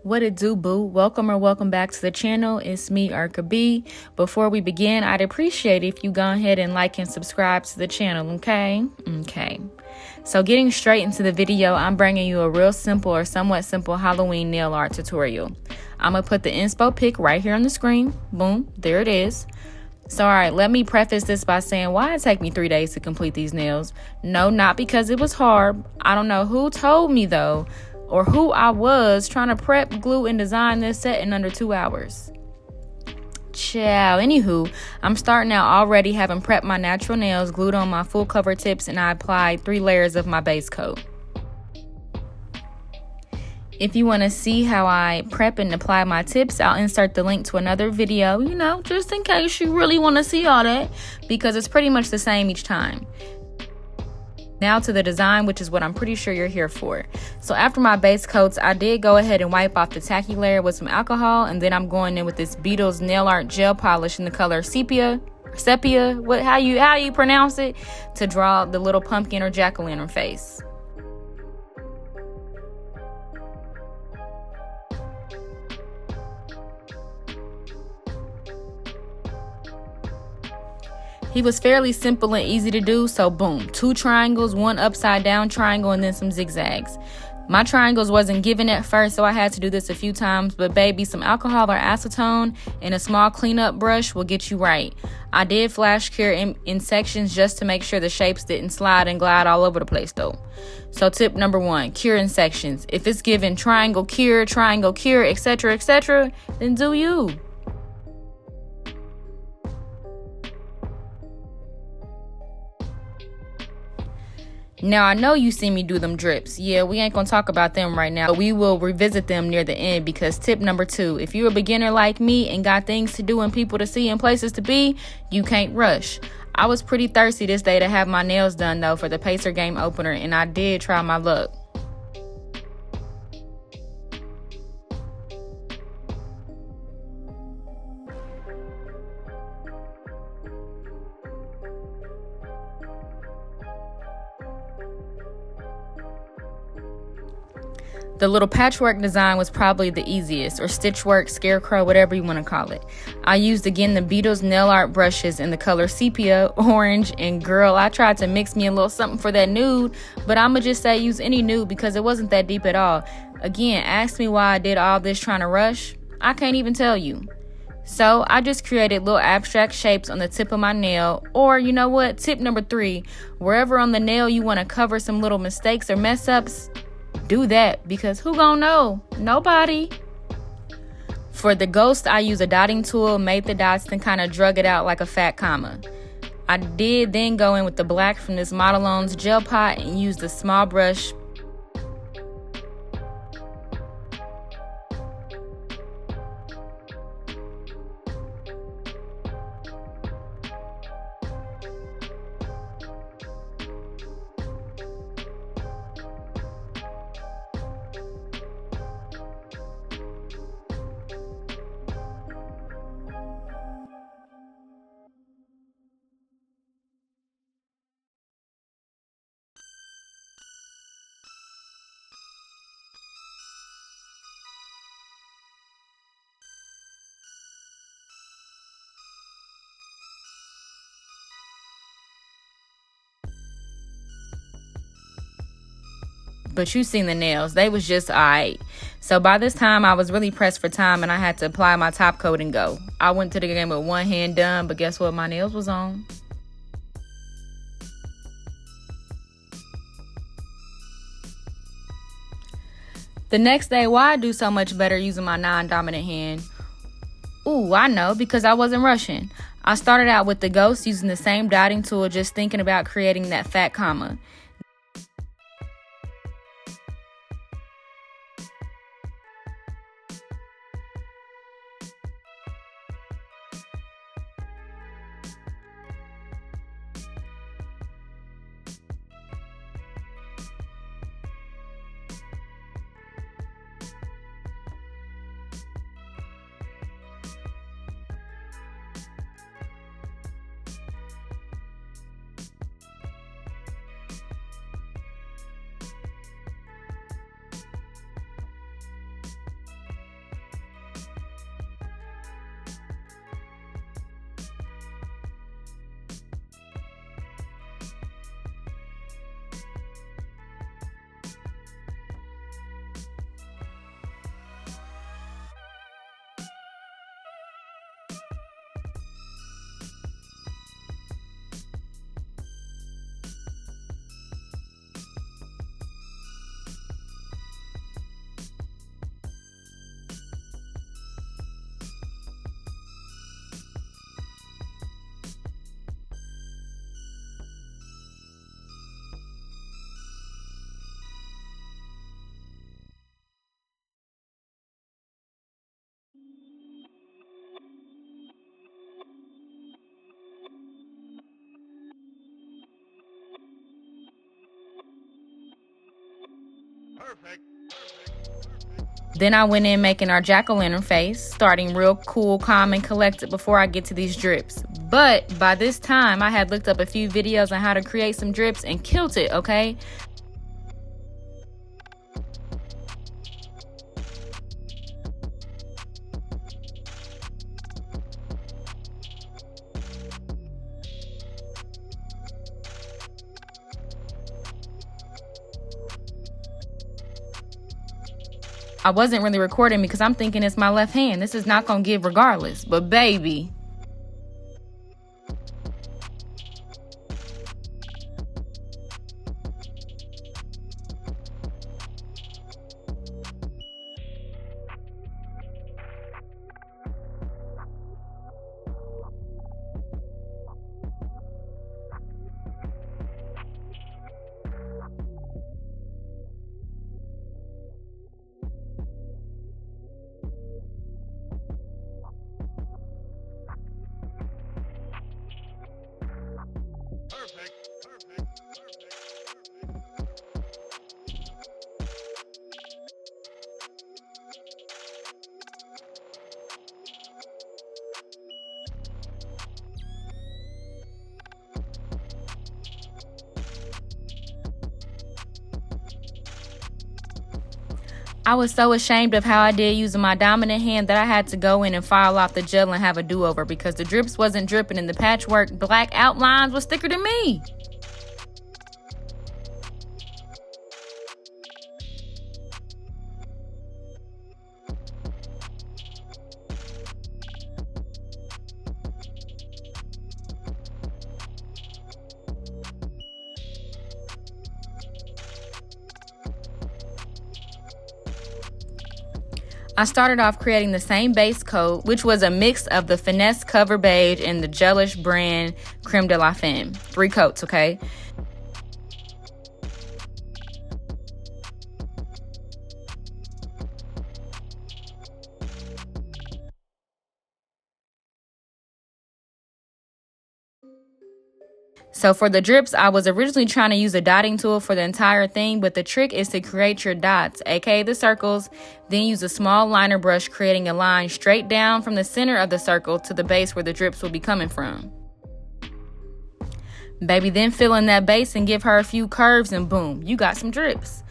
What it do, boo? Welcome back to the channel. It's me, Arca B. Before we begin, I'd appreciate if you go ahead and like and subscribe to the channel, okay? Okay. So getting straight into the video, I'm bringing you a real simple or somewhat simple Halloween nail art tutorial. I'm going to put the inspo pic right here on the screen. Boom, there it is. So, all right, let me preface this by saying why it take me 3 days to complete these nails. No, not because it was hard. I don't know who told me, though, or who I was trying to prep, glue, and design this set in under 2 hours. Ciao. Anywho, I'm starting out already having prepped my natural nails, glued on my full cover tips, and I applied 3 layers of my base coat. If you want to see how I prep and apply my tips, I'll insert the link to another video, just in case you really want to see all that, because it's pretty much the same each time. Now to the design, which is what I'm pretty sure you're here for. So after my base coats, I did go ahead and wipe off the tacky layer with some alcohol, and then I'm going in with this Beetle's nail art gel polish in the color sepia, how you pronounce it, to draw the little pumpkin or jack-o'-lantern face. He was fairly simple and easy to do, so boom, 2 triangles, 1 upside down triangle, and then some zigzags. My triangles wasn't given at first, so I had to do this a few times, but baby, some alcohol or acetone and a small cleanup brush will get you right. I did flash cure in sections just to make sure the shapes didn't slide and glide all over the place though. So tip number 1, cure in sections. If it's given triangle cure, etc., then do you. Now, I know you see me do them drips. Yeah, we ain't gonna talk about them right now, but we will revisit them near the end, because tip number 2, if you're a beginner like me and got things to do and people to see and places to be, you can't rush. I was pretty thirsty this day to have my nails done though for the Pacer game opener, and I did try my luck. The little patchwork design was probably the easiest, or stitchwork, scarecrow, whatever you want to call it. I used again the Beetle's nail art brushes in the color sepia, orange, and girl, I tried to mix me a little something for that nude, but I'ma just say use any nude because it wasn't that deep at all. Again, ask me why I did all this trying to rush. I can't even tell you. So I just created little abstract shapes on the tip of my nail, or you know what, tip number 3, wherever on the nail you want to cover some little mistakes or mess ups, do that, because who gonna know? Nobody. For the ghost, I use a dotting tool, made the dots, then kind of drug it out like a fat comma. I did then go in with the black from this Modelone's gel pot and use the small brush. But you seen the nails, they was just alright. So by this time I was really pressed for time and I had to apply my top coat and go. I went to the game with one hand done, but guess what, my nails was on. The next day, why I do so much better using my non-dominant hand? Ooh, I know, because I wasn't rushing. I started out with the ghost using the same dotting tool, just thinking about creating that fat comma. Then I went in making our jack-o'-lantern face, starting real cool, calm, and collected before I get to these drips. But by this time, I had looked up a few videos on how to create some drips and killed it, okay? I wasn't really recording because I'm thinking it's my left hand. This is not gonna give regardless, but baby. I was so ashamed of how I did using my dominant hand that I had to go in and file off the gel and have a do-over because the drips wasn't dripping and the patchwork black outlines was thicker than me. I started off creating the same base coat, which was a mix of the Finesse Cover Beige and the Gelish brand Creme de la Femme. 3 coats, okay? So for the drips, I was originally trying to use a dotting tool for the entire thing, but the trick is to create your dots, aka the circles, then use a small liner brush, creating a line straight down from the center of the circle to the base where the drips will be coming from. Baby, then fill in that base and give her a few curves and boom, you got some drips.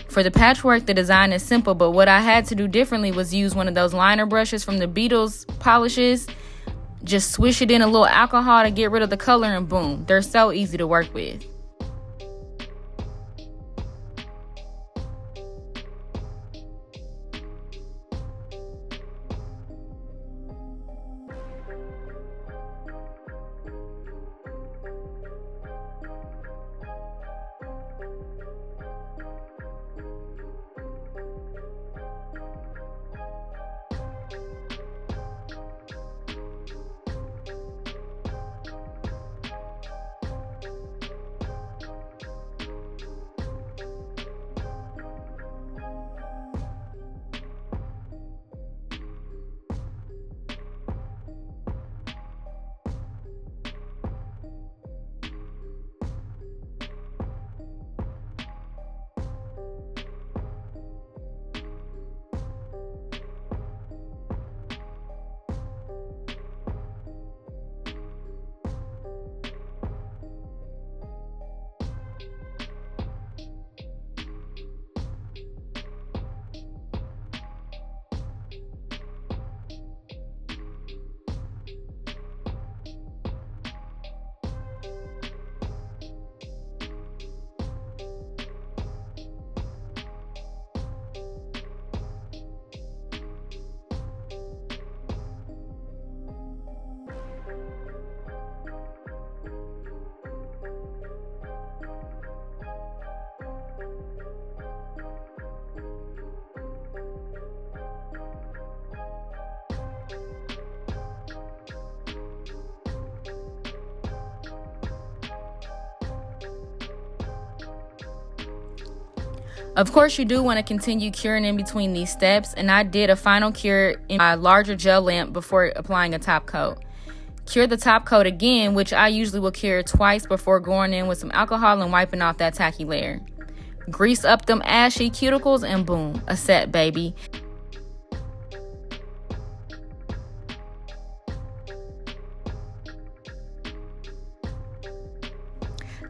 For the patchwork, the design is simple, but what I had to do differently was use one of those liner brushes from the Beatles polishes. Just swish it in a little alcohol to get rid of the color and boom, they're so easy to work with. Of course, you do want to continue curing in between these steps, and I did a final cure in my larger gel lamp before applying a top coat. Cure the top coat again, which I usually will cure twice before going in with some alcohol and wiping off that tacky layer. Grease up them ashy cuticles and boom, a set, baby.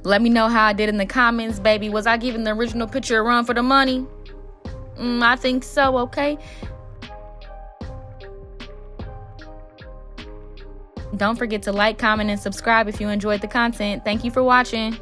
Let me know how I did in the comments, baby. Was I giving the original picture a run for the money? I think so, okay? Don't forget to like, comment, and subscribe if you enjoyed the content. Thank you for watching.